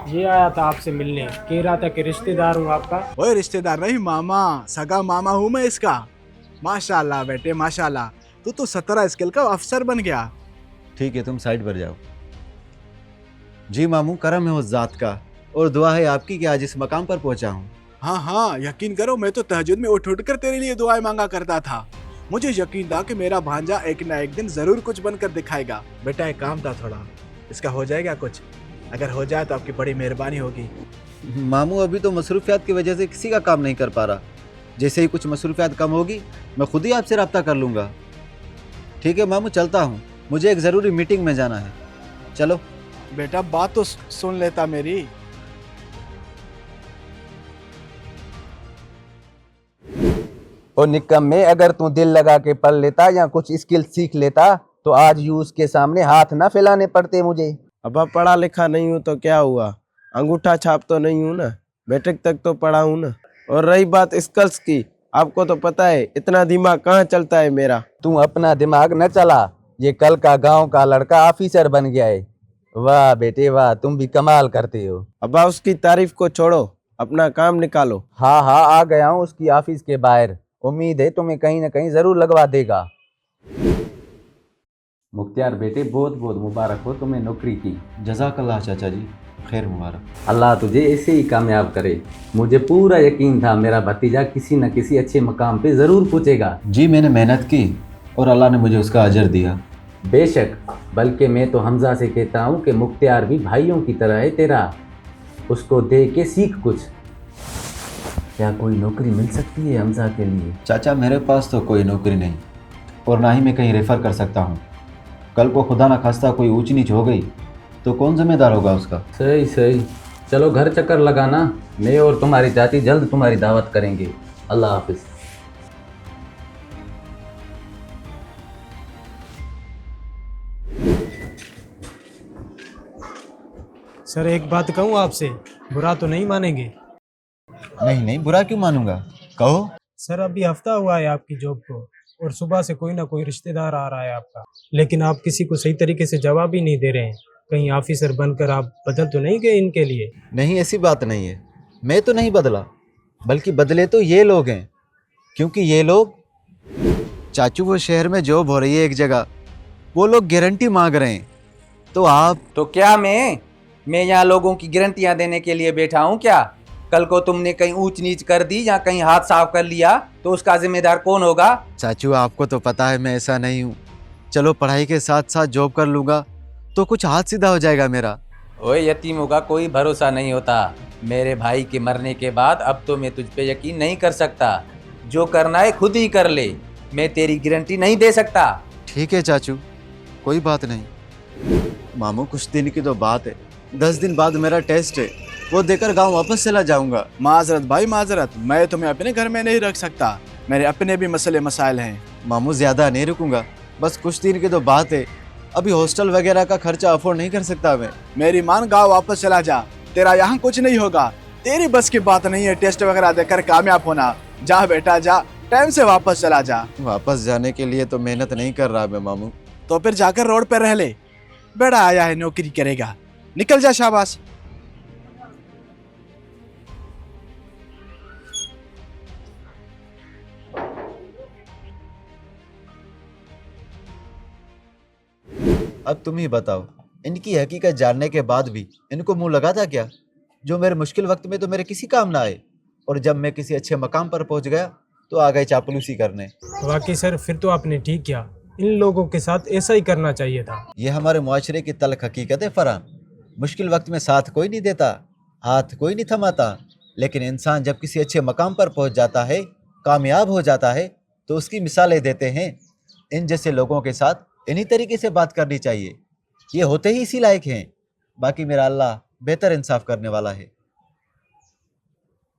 ये आया था आपसे मिलने, कह रहा था कि रिश्तेदार हूँ आपका। ओए रिश्तेदार नहीं मामा, सगा मामा हूँ मैं इसका। माशाल्लाह बेटे माशाल्लाह, तू तो 17 स्केल का अफसर बन गया। ठीक है, तुम साइड पर जाओ। जी मामू, करम है उस जात का, और दुआ है आपकी कि आज इस मकाम पर पहुंचा हूँ। हाँ हाँ यकीन करो, मैं तो तहज्जुद में उठ उठ कर तेरे लिए दुआएं मांगा करता था। मुझे यकीन था कि मेरा भांजा एक ना एक दिन जरूर कुछ बनकर दिखाएगा। बेटा एक काम था थोड़ा, इसका हो जाएगा कुछ? अगर हो जाए तो आपकी बड़ी मेहरबानी होगी। मामू अभी तो मसरूफियात की वजह से किसी का काम नहीं कर पा रहा। जैसे ही कुछ मसरूफियात कम होगी मैं खुद ही आपसे रब्ता कर लूँगा। ठीक है मामू, चलता हूँ, मुझे एक ज़रूरी मीटिंग में जाना है। चलो। बेटा बात तो सुन लेता मेरी। और निकम्मे, अगर तू दिल लगा के पढ़ लेता या कुछ स्किल सीख लेता तो आज यूज के सामने हाथ ना फैलाने पड़ते मुझे। अब पढ़ा लिखा नहीं हूँ तो क्या हुआ, अंगूठा छाप तो नहीं हूँ ना, मैट्रिक तक तो पढ़ा हूँ ना। और रही बात स्किल्स की, आपको तो पता है इतना दिमाग कहाँ चलता है मेरा। तू अपना दिमाग न चला, ये कल का गांव का लड़का ऑफिसर बन गया है। वाह बेटे वाह, तुम भी कमाल करते हो। अब उसकी तारीफ को छोड़ो, अपना काम निकालो। हाँ हाँ, आ गया हूँ उसकी ऑफिस के बाहर। उम्मीद है तुम्हें कहीं ना कहीं जरूर लगवा देगा। मुख्तियार बेटे, बहुत बहुत मुबारक हो तुम्हें नौकरी की। जज़ाकल्लाह चाचा जी, खैर मुबारक। अल्लाह तुझे ऐसे ही कामयाब करे। मुझे पूरा यकीन था मेरा भतीजा किसी न किसी अच्छे मकाम पे ज़रूर पहुंचेगा। जी मैंने मेहनत की और अल्लाह ने मुझे उसका अजर दिया। बेशक, बल्कि मैं तो हमजा से कहता हूँ कि मुख्तियार भी भाइयों की तरह है तेरा, उसको देख के सीख कुछ। क्या कोई नौकरी मिल सकती है हमजा के लिए? चाचा मेरे पास तो कोई नौकरी नहीं, और ना ही मैं कहीं रेफ़र कर सकता हूँ। कल को खुदा ना खास्ता कोई ऊंच नीच हो गई तो कौन जिम्मेदार होगा उसका। सही सही, चलो घर चक्कर लगाना, मैं और तुम्हारी चाची जल्द तुम्हारी दावत करेंगे। अल्लाह हाफिज़। सर एक बात कहूँ आपसे, बुरा तो नहीं मानेंगे? नहीं नहीं, बुरा क्यों मानूंगा, कहो। सर अभी हफ्ता हुआ है आपकी जॉब को, और सुबह से कोई ना कोई रिश्तेदार आ रहा है आपका, लेकिन आप किसी को सही तरीके से जवाब ही नहीं दे रहे हैं। कहीं ऑफिसर बनकर आप बदल तो नहीं गए इनके लिए? नहीं, ऐसी बात नहीं है, मैं तो नहीं बदला, बल्कि बदले तो ये लोग हैं। क्योंकि ये लोग, चाचू वो शहर में जॉब हो रही है एक जगह, वो लोग गारंटी मांग रहे हैं। तो आप तो क्या मैं यहाँ लोगों की गारंटियाँ देने के लिए बैठा हूँ क्या? कल को तुमने कहीं ऊंच नीच कर दी या कहीं हाथ साफ कर लिया तो उसका जिम्मेदार कौन होगा? चाचू आपको तो पता है मैं ऐसा नहीं हूँ। चलो पढ़ाई के साथ साथ जॉब कर लूँगा तो कुछ हाथ सीधा हो जाएगा मेरा। ओए, यतीमों का कोई भरोसा नहीं होता। मेरे भाई के मरने के बाद अब तो मैं तुझ पे यकीन नहीं कर सकता। जो करना है खुद ही कर ले, मैं तेरी गारंटी नहीं दे सकता। ठीक है चाचू, कोई बात नहीं। मामू कुछ दिन की तो बात है, 10 दिन बाद मेरा टेस्ट है, वो देकर गांव वापस चला जाऊंगा। माजरत भाई माजरत, मैं तुम्हें अपने घर में नहीं रख सकता, मेरे अपने भी मसले मसाइल हैं। मामू ज़्यादा नहीं रुकूंगा, बस कुछ दिन की तो बात है। अभी हॉस्टल वगैरह का खर्चा अफोर्ड नहीं कर सकता मैं। मेरी मान गाँव वापस चला जा, तेरा यहाँ कुछ नहीं होगा। तेरी बस की बात नहीं है टेस्ट वगैरह देकर कामयाब होना। जा बेटा जा, टाइम से वापस चला जा। वापस जाने के लिए तो मेहनत नहीं कर रहा मैं मामू। तो फिर जाकर रोड पर रह ले, बड़ा आया है नौकरी करेगा, निकल जा शाबाश। अब तुम ही बताओ, इनकी हकीकत जानने के बाद भी इनको मुंह लगा था क्या, जो मेरे मुश्किल वक्त में तो मेरे किसी काम ना आए, और जब मैं किसी अच्छे मकाम पर पहुंच गया तो आ गए चापलूसी करने। वाकई सर, फिर तो आपने ठीक किया, इन लोगों के साथ ऐसा ही करना चाहिए था। ये हमारे मुआशरे की तल्ख हकीकत है फरहान। मुश्किल वक्त में साथ कोई नहीं देता, हाथ कोई नहीं थमाता, लेकिन इंसान जब किसी अच्छे मकाम पर पहुंच जाता है, कामयाब हो जाता है, तो उसकी मिसालें देते हैं। इन जैसे लोगों के साथ इन्हीं तरीके से बात करनी चाहिए, ये होते ही इसी लायक हैं। बाकी मेरा अल्लाह बेहतर इंसाफ करने वाला है।